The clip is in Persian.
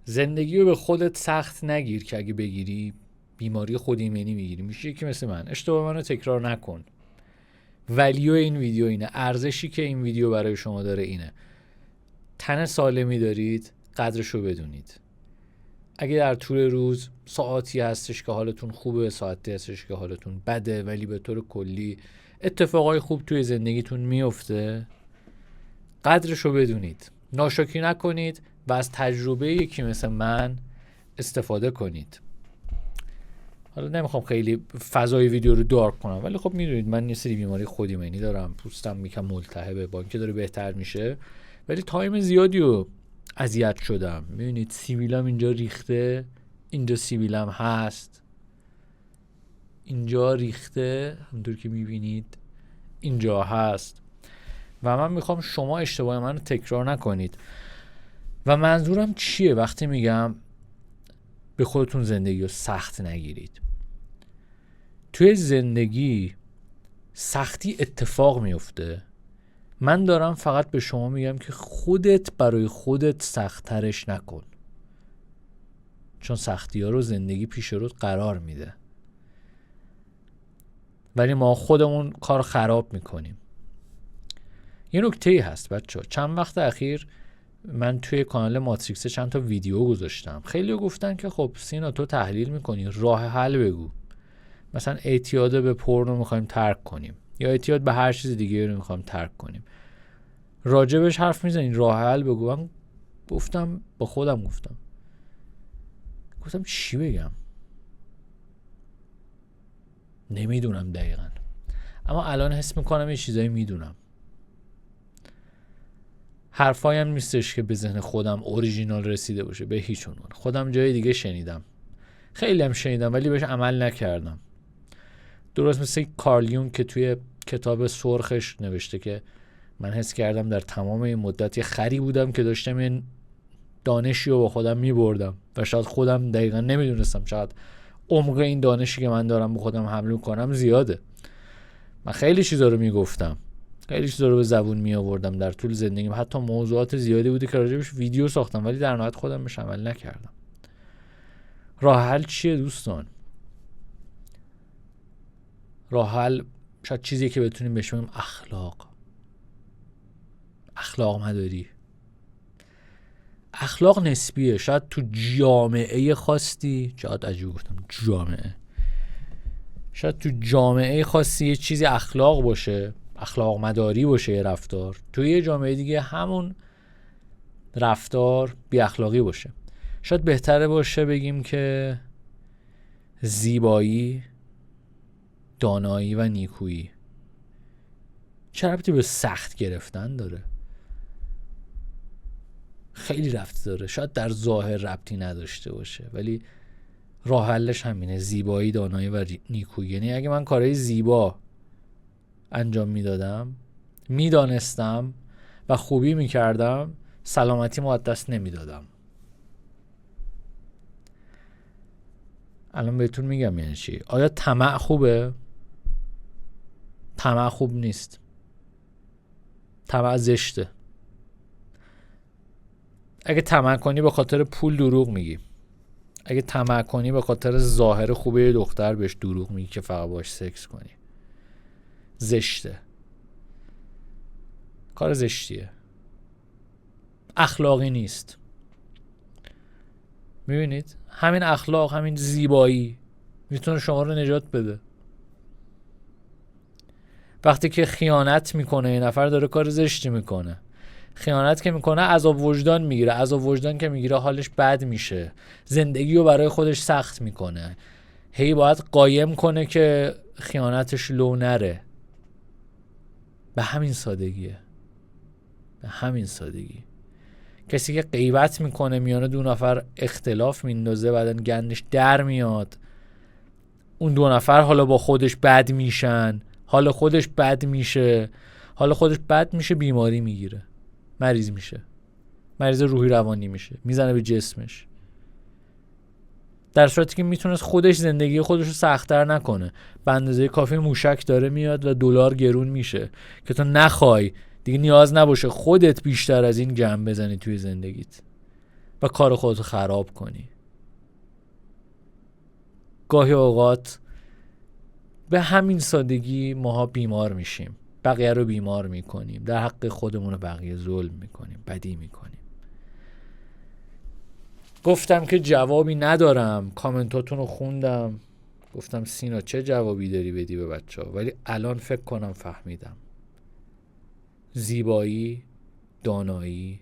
زندگی رو به خودت سخت نگیر که اگه بگیری بیماری خود ایمنی میگیری. میشه که مثل من اشتباه منو تکرار نکن. ولیو این ویدیو اینه، ارزشی که این ویدیو برای شما داره اینه. تن سالمی دارید، قدرشو بدونید. اگه در طول روز ساعتی هستش که حالتون خوبه، ساعتی هستش که حالتون بده، ولی به طور کلی اتفاقای خوب توی زندگیتون میفته، قدرشو بدونید، ناشکری نکنید و از تجربه یکی مثل من استفاده کنید. حالا نمیخوام خیلی فضای ویدیو رو دارک کنم، ولی خب میدونید من یه سری بیماری خود ایمنی دارم، پوستم یکم ملتهبه، با اینکه داره بهتر میشه ولی تایم زیادی رو اذیت شدم. میبینید سیبیلم اینجا ریخته، اینجا سیبیلم هست، اینجا ریخته همونطور که میبینید، اینجا هست و من میخوام شما اشتباه من رو تکرار نکنید. و منظورم چیه وقتی میگم به خودتون زندگی رو سخت نگیرید؟ توی زندگی سختی اتفاق میفته. من دارم فقط به شما میگم که خودت برای خودت سخت‌ترش نکن، چون سختی ها رو زندگی پیش روت قرار میده ولی ما خودمون کار خراب میکنیم. یه نکته‌ای هست بچه‌ها، چند وقت اخیر من توی کانال ماتریکس چند تا ویدیو گذاشتم. خیلی گفتن که خب سینا تو تحلیل میکنی، راه حل بگو. مثلا اعتیاد به پورنو میخوایم ترک کنیم یا اعتیاد به هر چیز دیگه رو میخوایم ترک کنیم، راجبش حرف میزنین، راه حل بگو. من گفتم با خودم گفتم چی بگم؟ نمیدونم دقیقاً، اما الان حس میکنم یه چیزایی میدونم. حرفایم نیستش که به ذهن خودم اوریجینال رسیده باشه، به هیچ عنوان. خودم جای دیگه شنیدم، خیلی هم شنیدم ولی بهش عمل نکردم. درست مثل کارل یونگ که توی کتاب سرخش نوشته که من حس کردم در تمام این مدت یه خری بودم که داشتم این دانشی رو با خودم میبردم و شاید خودم دقیقا نمیدونستم شاید عمق این دانشی که من دارم با خودم حمل کنم زیاده. من خیلی چیزا رو میگفتم، خیلی چیزا رو به زبون می آوردم در طول زندگیم، حتی موضوعات زیادی بوده که راجبش ویدیو ساختم ولی در نهایت خودم بهش عمل نکردم. راه حل چیه دوستان؟ راه حل شاید چیزی که بتونیم بهش بگیم اخلاق مداری. اخلاق نسبیه، شاید تو جامعه خاصی، شاید عجیب گفتم شاید تو جامعه خاصی یه چیزی اخلاق باشه، اخلاق مداری باشه یه رفتار، تو یه جامعه دیگه همون رفتار بی اخلاقی باشه. شاید بهتره باشه بگیم که زیبایی، دانایی و نیکویی. چه ربطی به سخت گرفتن داره؟ خیلی ربط داره. شاید در ظاهر ربطی نداشته باشه ولی راه حلش همینه، زیبایی، دانایی و نیکویی. یعنی اگه من کارهای زیبا انجام میدادم، میدانستم و خوبی میکردم، سلامتی ما از دست نمیدادم. الان بهتون میگم یعنی چی. آیا طمع خوبه؟ طمع خوب نیست، طمع زشته. اگه طمع کنی به خاطر پول دروغ میگی، اگه طمع کنی به خاطر ظاهر خوبه یه دختر بهش دروغ میگی که فقط باش سکس کنی، زشته، کار زشتیه، اخلاقی نیست. میبینید همین اخلاق، همین زیبایی میتونه شما رو نجات بده. وقتی که خیانت میکنه یه نفر داره کار زشتی میکنه. خیانت که میکنه عذاب وجدان میگیره، عذاب وجدان که میگیره حالش بد میشه، زندگی رو برای خودش سخت میکنه، هی باید قایم کنه که خیانتش لو نره. به همین سادگیه، به همین سادگی. کسی که غیبت میکنه میانه دو نفر اختلاف میندازه، بعدن گندش در میاد، اون دو نفر حالا با خودش بد میشن، حالا خودش بد میشه، بیماری میگیره، مریض میشه، مریض روحی روانی میشه، میزنه به جسمش، در صورتی که میتونست خودش زندگی خودش رو سخت‌تر نکنه. به اندازه کافی موشک داره میاد و دلار گرون میشه که تو نخوای دیگه، نیاز نباشه خودت بیشتر از این جمع بزنی توی زندگیت. و کار خودتو خراب کنی. گاهی اوقات به همین سادگی ماها بیمار میشیم، بقیه رو بیمار میکنیم، در حق خودمون و بقیه ظلم میکنیم، بدی میکنیم. گفتم که جوابی ندارم، کامنتاتون رو خوندم، گفتم سینا چه جوابی داری بدی به بچه ها، ولی الان فکر کنم فهمیدم. زیبایی، دانایی